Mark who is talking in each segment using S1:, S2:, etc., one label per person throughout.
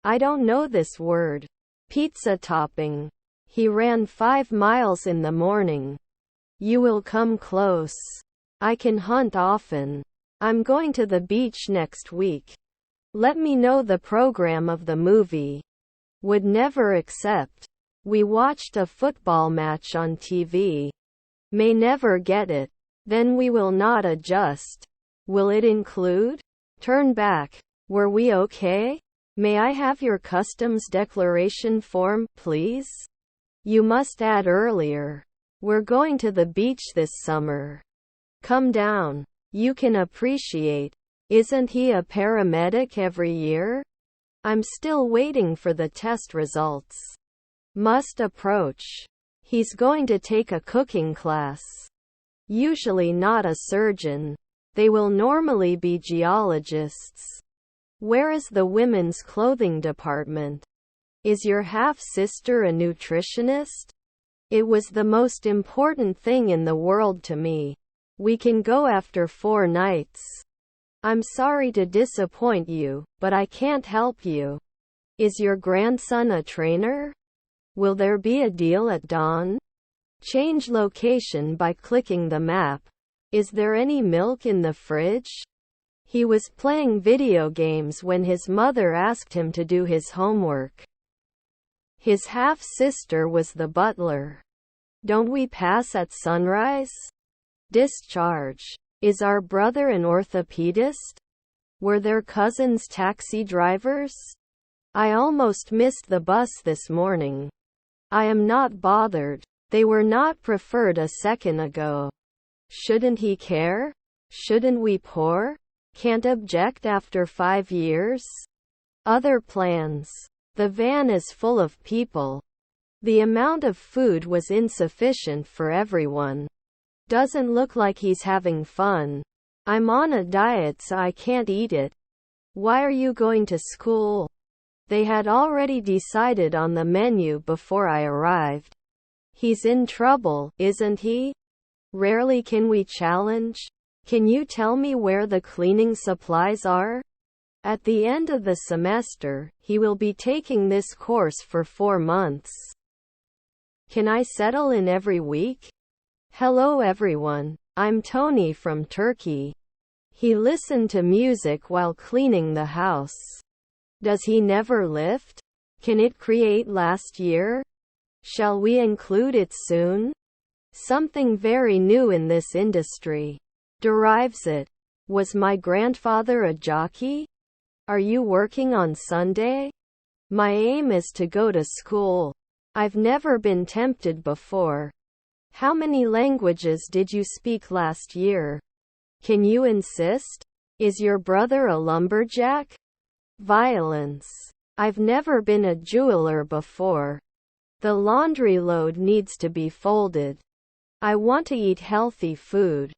S1: I don't know this word. Pizza topping. He ran 5 miles in the morning. You will come close. I can hunt often. I'm going to the beach next week. Let me know the program of the movie. Would never accept. We watched a football match on TV. May never get it. Then we will not adjust. Will it include? Turn back. Were we okay? May I have your customs declaration form, please? You must add earlier. We're going to the beach this summer. Come down. You can appreciate. Isn't he a paramedic every year? I'm still waiting for the test results. Must approach. He's going to take a cooking class. Usually not a surgeon. They will normally be geologists. Where is the women's clothing department? Is your half-sister a nutritionist? It was the most important thing in the world to me. We can go after 4 nights. I'm sorry to disappoint you, but I can't help you. Is your grandson a trainer? Will there be a deal at dawn? Change location by clicking the map. Is there any milk in the fridge? He was playing video games when his mother asked him to do his homework. His half-sister was the butler. Don't we pass at sunrise? Discharge. Is our brother an orthopedist? Were their cousins taxi drivers? I almost missed the bus this morning. I am not bothered. They were not preferred a second ago. Shouldn't he care? Shouldn't we pour? Can't object after 5 years? Other plans. The van is full of people. The amount of food was insufficient for everyone. Doesn't look like he's having fun. I'm on a diet so I can't eat it. Why are you going to school? They had already decided on the menu before I arrived. He's in trouble, isn't he? Rarely can we challenge. Can you tell me where the cleaning supplies are? At the end of the semester, he will be taking this course for 4 months. Can I settle in every week? Hello everyone, I'm Tony from Turkey. He listened to music while cleaning the house. Does he never lift? Can it create last year? Shall we include it soon? Something very new in this industry. Derives it. Was my grandfather a jockey? Are you working on Sunday? My aim is to go to school. I've never been tempted before. How many languages did you speak last year? Can you insist? Is your brother a lumberjack? Violence. I've never been a jeweler before. The laundry load needs to be folded. I want to eat healthy food.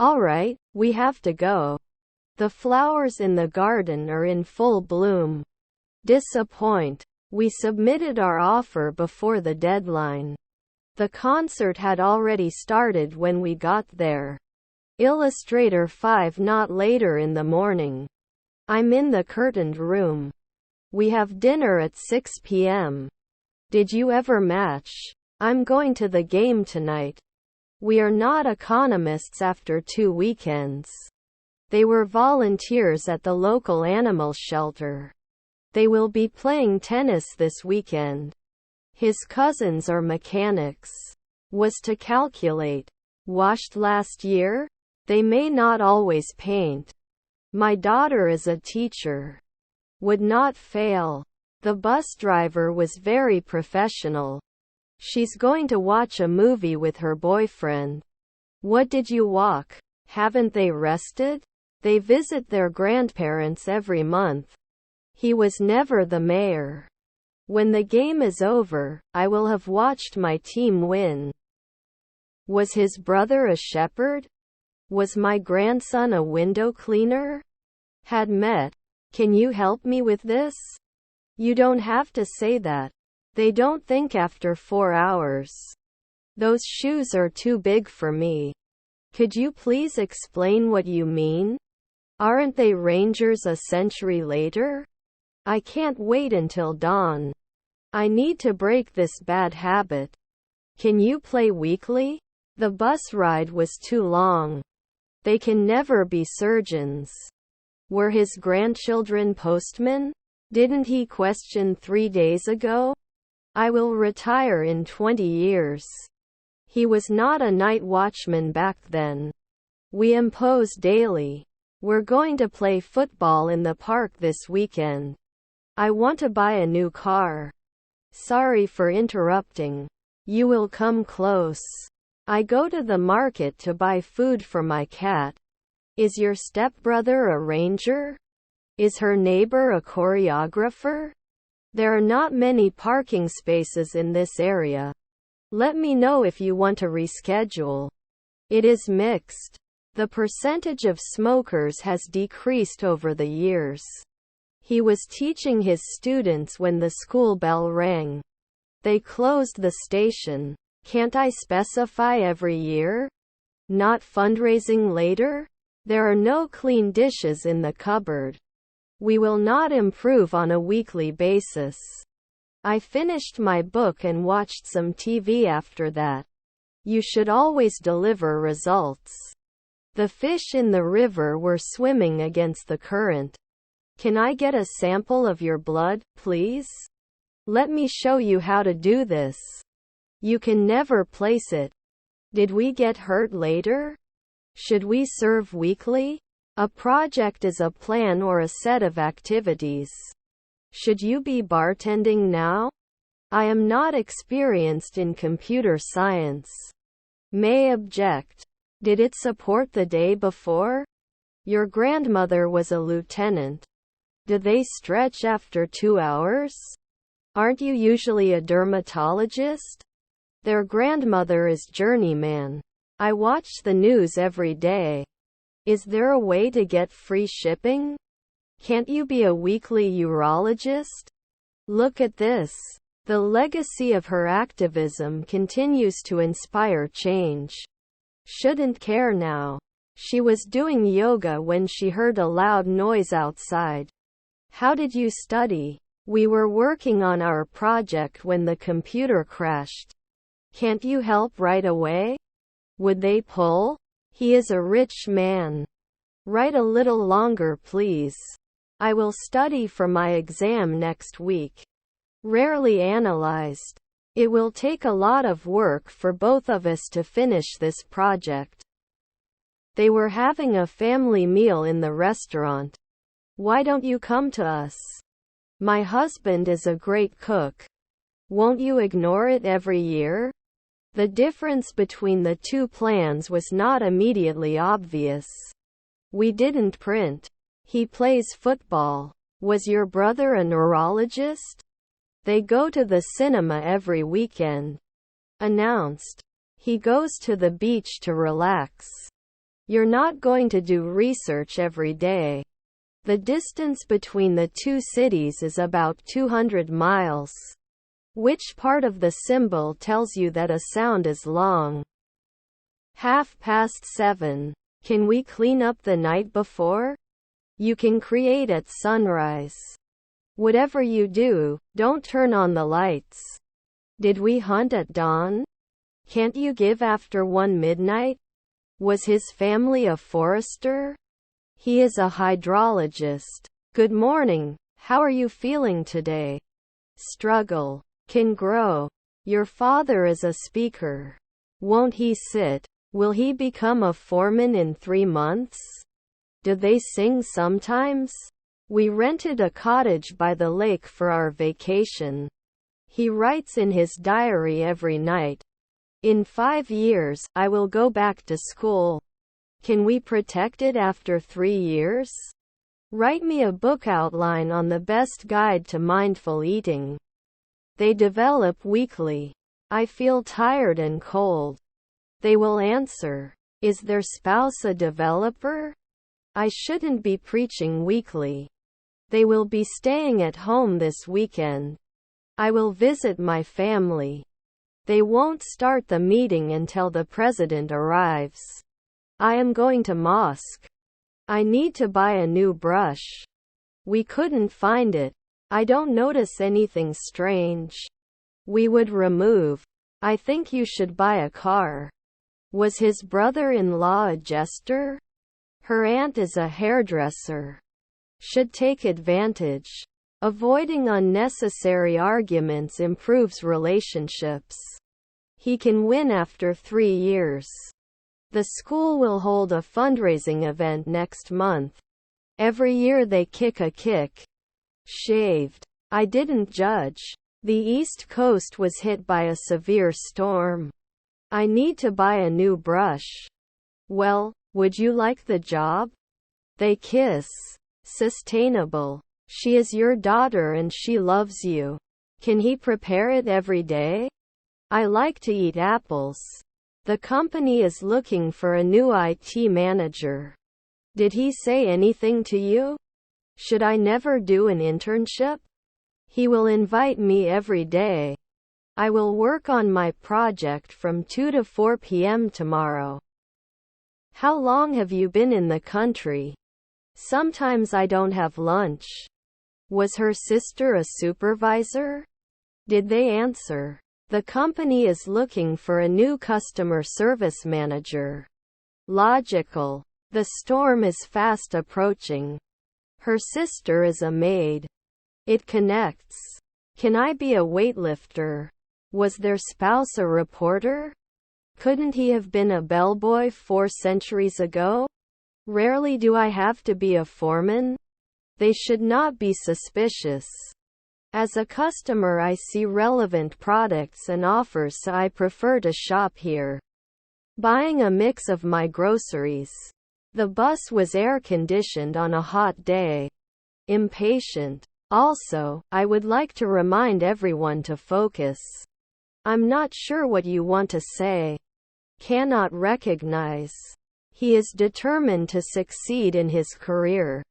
S1: Alright, we have to go. The flowers in the garden are in full bloom. Disappoint. We submitted our offer before the deadline. The concert had already started when we got there. Illustrator 5 not later in the morning. I'm in the curtained room. We have dinner at 6 p.m. Did you ever match? I'm going to the game tonight. We are not economists after 2 weekends. They were volunteers at the local animal shelter. They will be playing tennis this weekend. His cousins are mechanics. Was to calculate. Washed last year? They may not always paint. My daughter is a teacher. Would not fail. The bus driver was very professional. She's going to watch a movie with her boyfriend. What did you walk? Haven't they rested? They visit their grandparents every month. He was never the mayor. When the game is over, I will have watched my team win. Was his brother a shepherd? Was my grandson a window cleaner? Had met. Can you help me with this? You don't have to say that. They don't think after 4 hours. Those shoes are too big for me. Could you please explain what you mean? Aren't they Rangers a century later? I can't wait until dawn. I need to break this bad habit. Can you play weekly? The bus ride was too long. They can never be surgeons. Were his grandchildren postmen? Didn't he question 3 days ago? I will retire in 20 years. He was not a night watchman back then. We impose daily. We're going to play football in the park this weekend. I want to buy a new car. Sorry for interrupting. You will come close. I go to the market to buy food for my cat. Is your stepbrother a ranger? Is her neighbor a choreographer? There are not many parking spaces in this area. Let me know if you want to reschedule. It is mixed. The percentage of smokers has decreased over the years. He was teaching his students when the school bell rang. They closed the station. Can't I specify every year? Not fundraising later? There are no clean dishes in the cupboard. We will not improve on a weekly basis. I finished my book and watched some TV after that. You should always deliver results. The fish in the river were swimming against the current. Can I get a sample of your blood, please? Let me show you how to do this. You can never place it. Did we get hurt later? Should we serve weekly? A project is a plan or a set of activities. Should you be bartending now? I am not experienced in computer science. May object. Did it support the day before? Your grandmother was a lieutenant. Do they stretch after 2 hours? Aren't you usually a dermatologist? Their grandmother is journeyman. I watch the news every day. Is there a way to get free shipping? Can't you be a weekly urologist? Look at this. The legacy of her activism continues to inspire change. Shouldn't care now. She was doing yoga when she heard a loud noise outside. How did you study? We were working on our project when the computer crashed. Can't you help right away? Would they pull? He is a rich man. Write a little longer, please. I will study for my exam next week. Rarely analyzed. It will take a lot of work for both of us to finish this project. They were having a family meal in the restaurant. Why don't you come to us? My husband is a great cook. Won't you ignore it every year? The difference between the two plans was not immediately obvious. We didn't print. He plays football. Was your brother a neurologist? They go to the cinema every weekend. Announced. He goes to the beach to relax. You're not going to do research every day. The distance between the two cities is about 200 miles. Which part of the symbol tells you that a sound is long? 7:30. Can we clean up the night before? You can create at sunrise. Whatever you do, don't turn on the lights. Did we hunt at dawn? Can't you give after 1 midnight? Was his family a forester? He is a hydrologist. Good morning. How are you feeling today? Struggle. Can grow. Your father is a speaker. Won't he sit? Will he become a foreman in 3 months? Do they sing sometimes? We rented a cottage by the lake for our vacation. He writes in his diary every night. In 5 years, I will go back to school. Can we protect it after 3 years? Write me a book outline on the best guide to mindful eating. They develop weekly. I feel tired and cold. They will answer. Is their spouse a developer? I shouldn't be preaching weekly. They will be staying at home this weekend. I will visit my family. They won't start the meeting until the president arrives. I am going to mosque. I need to buy a new brush. We couldn't find it. I don't notice anything strange. We would remove. I think you should buy a car. Was his brother-in-law a jester? Her aunt is a hairdresser. Should take advantage. Avoiding unnecessary arguments improves relationships. He can win after 3 years. The school will hold a fundraising event next month. Every year they kick a kick. Shaved. I didn't judge. The East Coast was hit by a severe storm. I need to buy a new brush. Well, would you like the job? They kiss. Sustainable. She is your daughter and she loves you. Can he prepare it every day? I like to eat apples. The company is looking for a new IT manager. Did he say anything to you? Should I never do an internship? He will invite me every day. I will work on my project from 2 to 4 p.m. tomorrow. How long have you been in the country? Sometimes I don't have lunch. Was her sister a supervisor? Did they answer? The company is looking for a new customer service manager. Logical. The storm is fast approaching. Her sister is a maid. It connects. Can I be a weightlifter? Was their spouse a reporter? Couldn't he have been a bellboy 4 centuries ago? Rarely do I have to be a foreman. They should not be suspicious. As a customer, I see relevant products and offers, so I prefer to shop here. Buying a mix of my groceries. The bus was air-conditioned on a hot day. Impatient. Also, I would like to remind everyone to focus. I'm not sure what you want to say. Cannot recognize. He is determined to succeed in his career.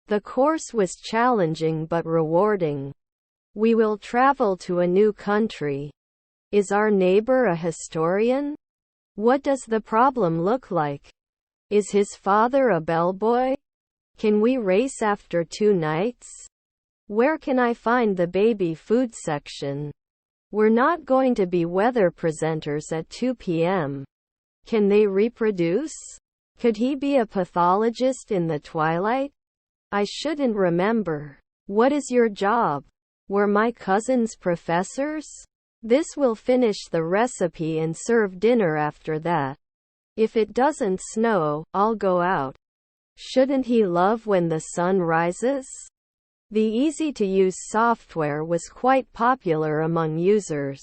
S1: The course was challenging but rewarding. We will travel to a new country. Is our neighbor a historian? What does the problem look like? Is his father a bellboy? Can we race after 2 nights? Where can I find the baby food section? We're not going to be weather presenters at 2 p.m. Can they reproduce? Could he be a pathologist in the twilight? I shouldn't remember. What is your job? Were my cousins professors? This will finish the recipe and serve dinner after that. If it doesn't snow, I'll go out. Shouldn't he love when the sun rises? The easy-to-use software was quite popular among users.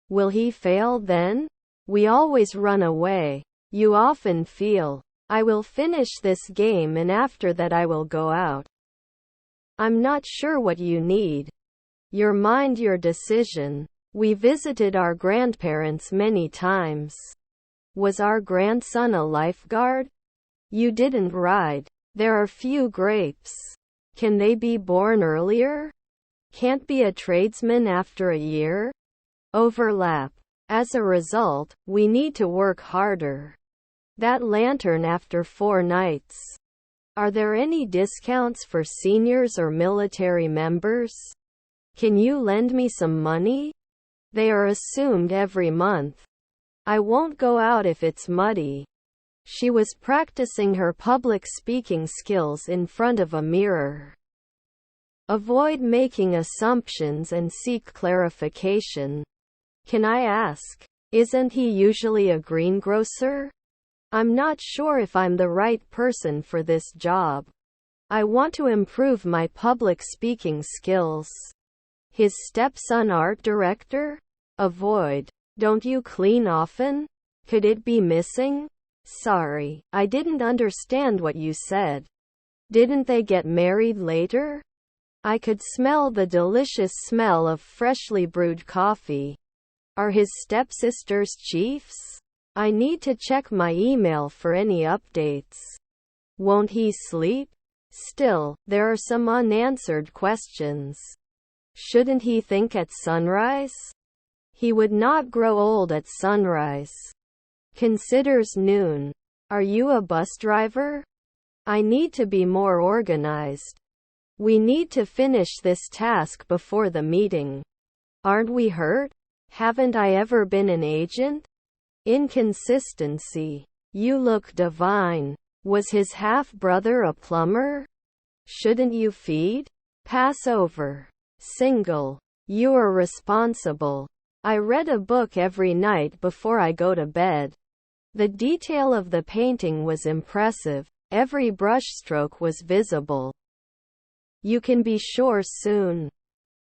S1: Will he fail then? We always run away. You often feel. I will finish this game and after that I will go out. I'm not sure what you need. Mind your decision. We visited our grandparents many times. Was our grandson a lifeguard? You didn't ride. There are few grapes. Can they be born earlier? Can't be a tradesman after a year? Overlap. As a result, we need to work harder. That lantern after 4 nights. Are there any discounts for seniors or military members? Can you lend me some money? They are assumed every month. I won't go out if it's muddy. She was practicing her public speaking skills in front of a mirror. Avoid making assumptions and seek clarification. Can I ask, isn't he usually a greengrocer? I'm not sure if I'm the right person for this job. I want to improve my public speaking skills. His stepson art director? Avoid. Don't you clean often? Could it be missing? Sorry, I didn't understand what you said. Didn't they get married later? I could smell the delicious smell of freshly brewed coffee. Are his stepsisters chiefs? I need to check my email for any updates. Won't he sleep? Still, there are some unanswered questions. Shouldn't he think at sunrise? He would not grow old at sunrise. Considers noon. Are you a bus driver? I need to be more organized. We need to finish this task before the meeting. Aren't we hurt? Haven't I ever been an agent? Inconsistency. You look divine. Was his half-brother a plumber? Shouldn't you feed? Passover. Single. You are responsible. I read a book every night before I go to bed. The detail of the painting was impressive. Every brushstroke was visible. You can be sure soon.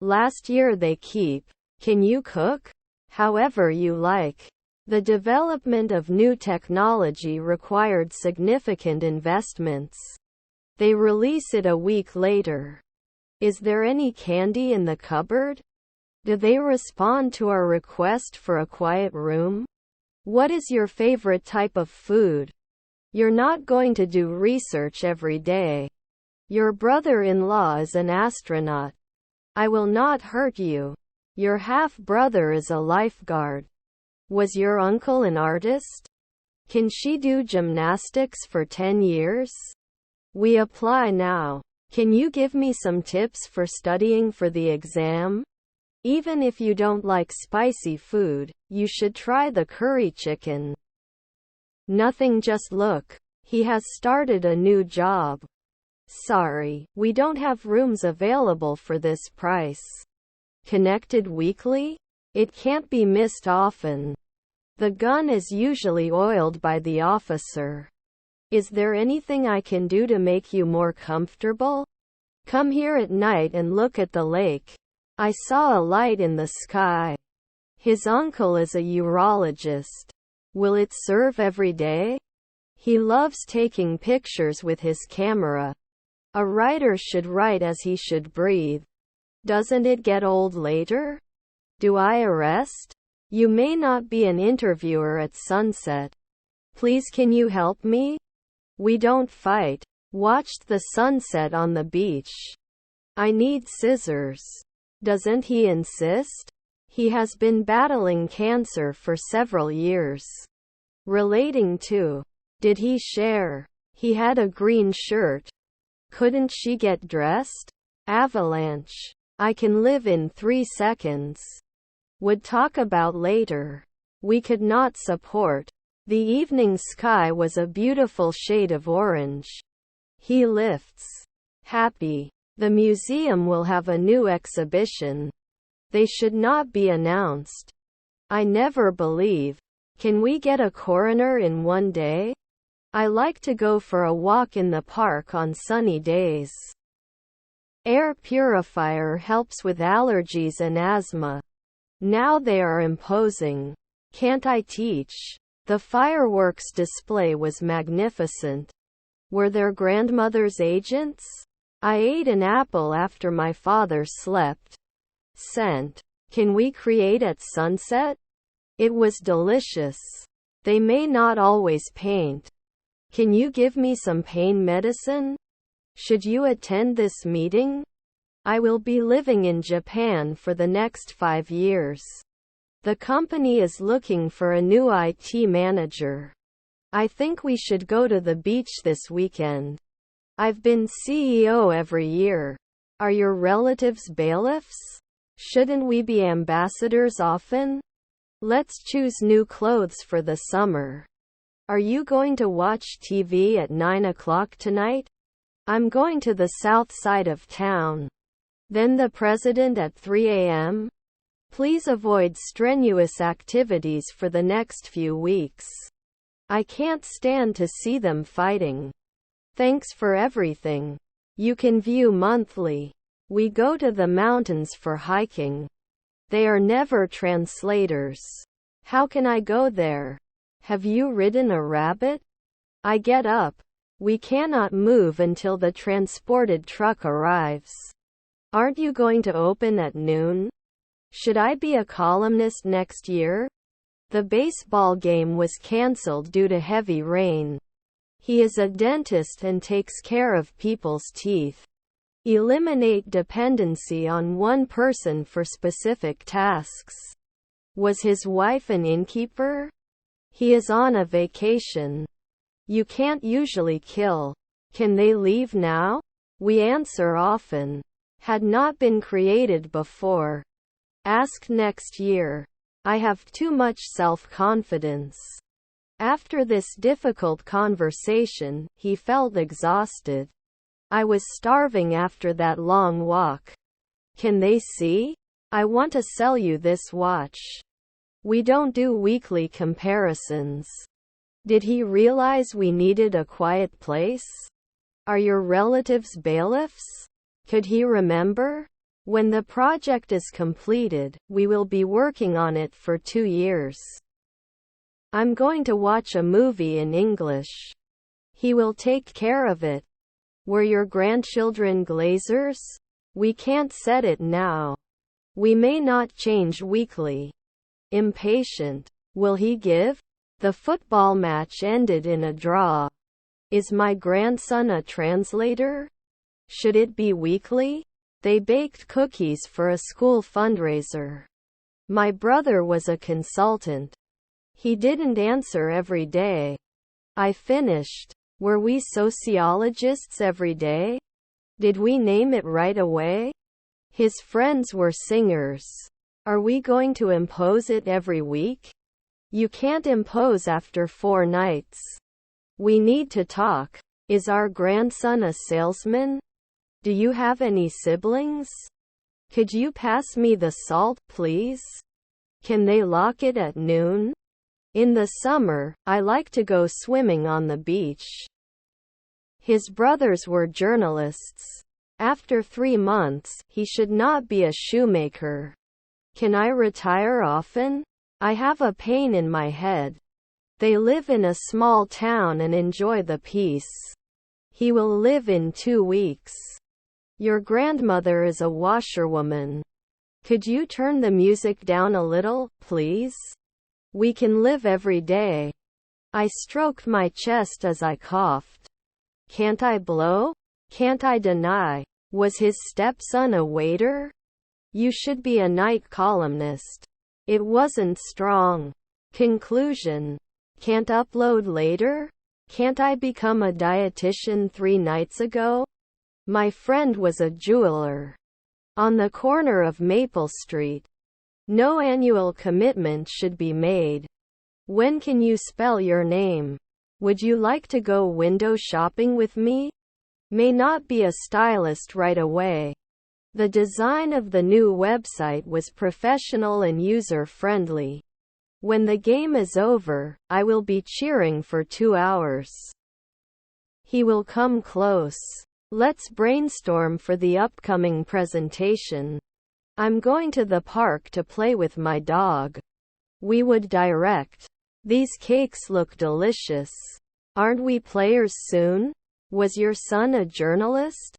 S1: Last year they keep. Can you cook? However you like. The development of new technology required significant investments. They release it a week later. Is there any candy in the cupboard? Do they respond to our request for a quiet room? What is your favorite type of food? You're not going to do research every day. Your brother-in-law is an astronaut. I will not hurt you. Your half-brother is a lifeguard. Was your uncle an artist? Can she do gymnastics for 10 years? We apply now. Can you give me some tips for studying for the exam? Even if you don't like spicy food, you should try the curry chicken. Nothing, just look. He has started a new job. Sorry, we don't have rooms available for this price. Connected weekly? It can't be missed often. The gun is usually oiled by the officer. Is there anything I can do to make you more comfortable? Come here at night and look at the lake. I saw a light in the sky. His uncle is a urologist. Will it serve every day? He loves taking pictures with his camera. A writer should write as he should breathe. Doesn't it get old later? Do I arrest? You may not be an interviewer at sunset. Please, can you help me? We don't fight. Watched the sunset on the beach. I need scissors. Doesn't he insist? He has been battling cancer for several years. Relating to. Did he share? He had a green shirt. Couldn't she get dressed? Avalanche. I can live in 3 seconds. Would talk about later. We could not support. The evening sky was a beautiful shade of orange. He lifts. Happy. The museum will have a new exhibition. They should not be announced. I never believe. Can we get a coroner in one day? I like to go for a walk in the park on sunny days. Air purifier helps with allergies and asthma. Now they are imposing. Can't I teach? The fireworks display was magnificent. Were their grandmothers agents? I ate an apple after my father slept. Scent. Can we create at sunset? It was delicious. They may not always paint. Can you give me some pain medicine? Should you attend this meeting? I will be living in Japan for the next 5 years. The company is looking for a new IT manager. I think we should go to the beach this weekend. I've been CEO every year. Are your relatives bailiffs? Shouldn't we be ambassadors often? Let's choose new clothes for the summer. Are you going to watch TV at 9 o'clock tonight? I'm going to the south side of town. Then the president at 3 a.m.? Please avoid strenuous activities for the next few weeks. I can't stand to see them fighting. Thanks for everything. You can view monthly. We go to the mountains for hiking. They are never translators. How can I go there? Have you ridden a rabbit? I get up. We cannot move until the transported truck arrives. Aren't you going to open at noon? Should I be a columnist next year? The baseball game was cancelled due to heavy rain. He is a dentist and takes care of people's teeth. Eliminate dependency on one person for specific tasks. Was his wife an innkeeper? He is on a vacation. You can't usually kill. Can they leave now? We answer often. Had not been created before. Ask next year. I have too much self-confidence. After this difficult conversation, he felt exhausted. I was starving after that long walk. Can they see? I want to sell you this watch. We don't do weekly comparisons. Did he realize we needed a quiet place? Are your relatives bailiffs? Could he remember? When the project is completed, we will be working on it for 2 years. I'm going to watch a movie in English. He will take care of it. Were your grandchildren glazers? We can't set it now. We may not change weekly. Impatient. Will he give? The football match ended in a draw. Is my grandson a translator? Should it be weekly? They baked cookies for a school fundraiser. My brother was a consultant. He didn't answer every day. I finished. Were we sociologists every day? Did we name it right away? His friends were singers. Are we going to impose it every week? You can't impose after 4 nights. We need to talk. Is our grandson a salesman? Do you have any siblings? Could you pass me the salt, please? Can they lock it at noon? In the summer, I like to go swimming on the beach. His brothers were journalists. After 3 months, he should not be a shoemaker. Can I retire often? I have a pain in my head. They live in a small town and enjoy the peace. He will live in 2 weeks. Your grandmother is a washerwoman. Could you turn the music down a little, please? We can live every day. I stroked my chest as I coughed. Can't I blow? Can't I deny? Was his stepson a waiter? You should be a night columnist. It wasn't strong. Conclusion. Can't upload later? Can't I become a dietitian 3 nights ago? My friend was a jeweler. On the corner of Maple Street. No annual commitment should be made. When can you spell your name? Would you like to go window shopping with me? May not be a stylist right away. The design of the new website was professional and user-friendly. When the game is over, I will be cheering for 2 hours. He will come close. Let's brainstorm for the upcoming presentation. I'm going to the park to play with my dog. We would direct. These cakes look delicious. Aren't we players soon? Was your son a journalist?